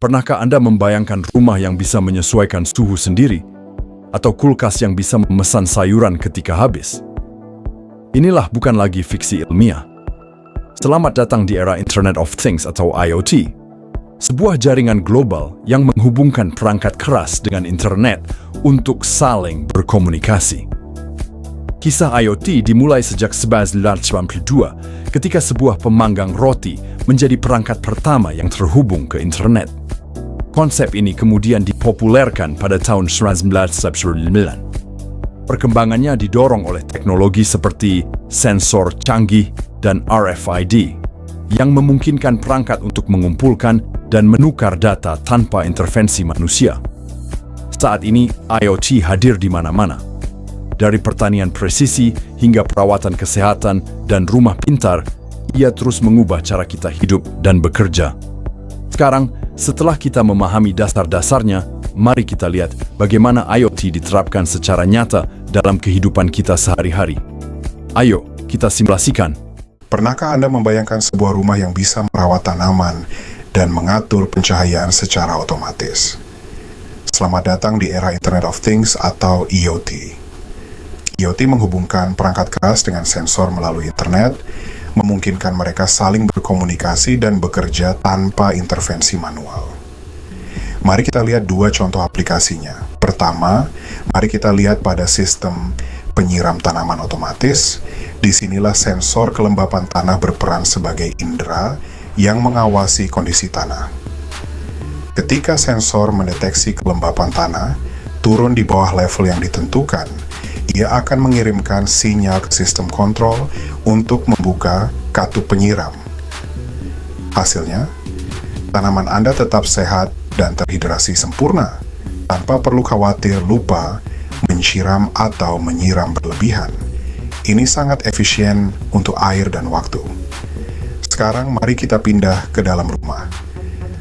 Pernahkah Anda membayangkan rumah yang bisa menyesuaikan suhu sendiri? Atau kulkas yang bisa memesan sayuran ketika habis? Inilah bukan lagi fiksi ilmiah. Selamat datang di era Internet of Things atau IoT. Sebuah jaringan global yang menghubungkan perangkat keras dengan internet untuk saling berkomunikasi. Kisah IoT dimulai sejak 1992 ketika sebuah pemanggang roti menjadi perangkat pertama yang terhubung ke internet. Konsep ini kemudian dipopulerkan pada tahun 1999. Perkembangannya didorong oleh teknologi seperti sensor canggih dan RFID yang memungkinkan perangkat untuk mengumpulkan dan menukar data tanpa intervensi manusia. Saat ini, IoT hadir di mana-mana. Dari pertanian presisi hingga perawatan kesehatan dan rumah pintar, ia terus mengubah cara kita hidup dan bekerja. Sekarang, setelah kita memahami dasar-dasarnya, mari kita lihat bagaimana IoT diterapkan secara nyata dalam kehidupan kita sehari-hari. Ayo, kita simulasikan. Pernahkah Anda membayangkan sebuah rumah yang bisa merawat tanaman dan mengatur pencahayaan secara otomatis? Selamat datang di era Internet of Things atau IoT. IoT menghubungkan perangkat keras dengan sensor melalui internet, memungkinkan mereka saling berkomunikasi dan bekerja tanpa intervensi manual. Mari kita lihat dua contoh aplikasinya. Pertama, mari kita lihat pada sistem penyiram tanaman otomatis. Disinilah sensor kelembapan tanah berperan sebagai indera yang mengawasi kondisi tanah. Ketika sensor mendeteksi kelembapan tanah turun di bawah level yang ditentukan, ia akan mengirimkan sinyal ke sistem kontrol untuk membuka katup penyiram. Hasilnya, tanaman Anda tetap sehat dan terhidrasi sempurna, tanpa perlu khawatir lupa menyiram atau menyiram berlebihan. Ini sangat efisien untuk air dan waktu. Sekarang mari kita pindah ke dalam rumah.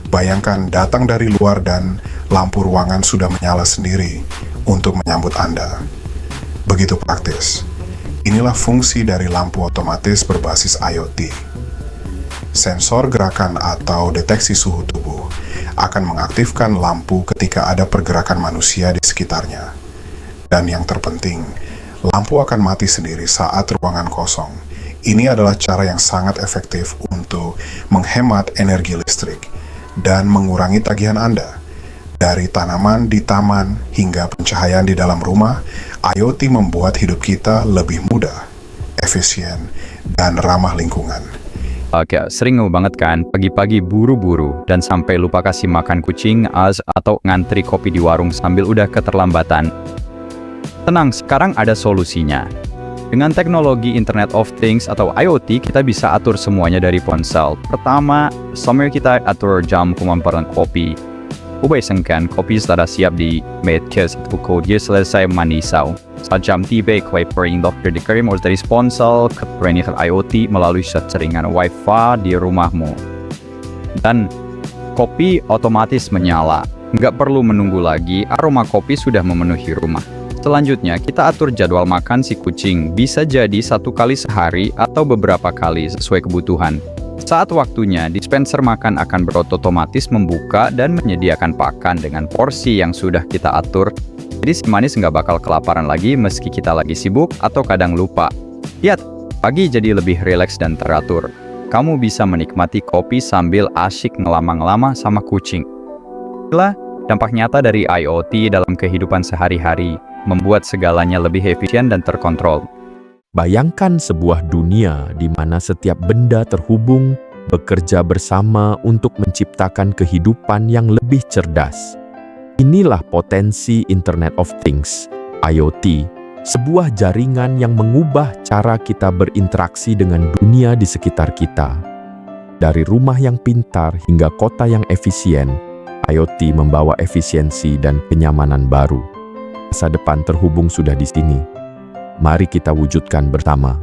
Bayangkan datang dari luar dan lampu ruangan sudah menyala sendiri untuk menyambut Anda. Begitu praktis. Inilah fungsi dari lampu otomatis berbasis IoT. Sensor gerakan atau deteksi suhu tubuh akan mengaktifkan lampu ketika ada pergerakan manusia di sekitarnya. Dan yang terpenting, lampu akan mati sendiri saat ruangan kosong. Ini adalah cara yang sangat efektif untuk menghemat energi listrik dan mengurangi tagihan Anda. Dari tanaman di taman hingga pencahayaan di dalam rumah, IoT membuat hidup kita lebih mudah, efisien, dan ramah lingkungan. Oke, sering banget kan pagi-pagi buru-buru dan sampai lupa kasih makan kucing atau ngantri kopi di warung sambil udah keterlambatan. Tenang, sekarang ada solusinya. Dengan teknologi Internet of Things atau IoT, kita bisa atur semuanya dari ponsel. Pertama, kita atur jam pemaparan kopi. Ubayangkan kopi sudah siap di meja atau dia selesai manisau. Saat jam tiba, kue pering dokter dikirim dari ponsel ke perangkat IoT melalui jaringan Wi-Fi di rumahmu. Dan kopi otomatis menyala. Nggak perlu menunggu lagi, aroma kopi sudah memenuhi rumah. Selanjutnya, kita atur jadwal makan si kucing. Bisa jadi 1 kali sehari atau beberapa kali sesuai kebutuhan. Saat waktunya, dispenser makan akan berotomatis membuka dan menyediakan pakan dengan porsi yang sudah kita atur. Jadi si manis nggak bakal kelaparan lagi meski kita lagi sibuk atau kadang lupa. Lihat, pagi jadi lebih rileks dan teratur. Kamu bisa menikmati kopi sambil asyik ngelama-ngelama sama kucing. Inilah dampak nyata dari IoT dalam kehidupan sehari-hari, membuat segalanya lebih efisien dan terkontrol. Bayangkan sebuah dunia di mana setiap benda terhubung, bekerja bersama untuk menciptakan kehidupan yang lebih cerdas. Inilah potensi Internet of Things, IoT, sebuah jaringan yang mengubah cara kita berinteraksi dengan dunia di sekitar kita. Dari rumah yang pintar hingga kota yang efisien, IoT membawa efisiensi dan kenyamanan baru. Masa depan terhubung sudah di sini. Mari kita wujudkan bersama.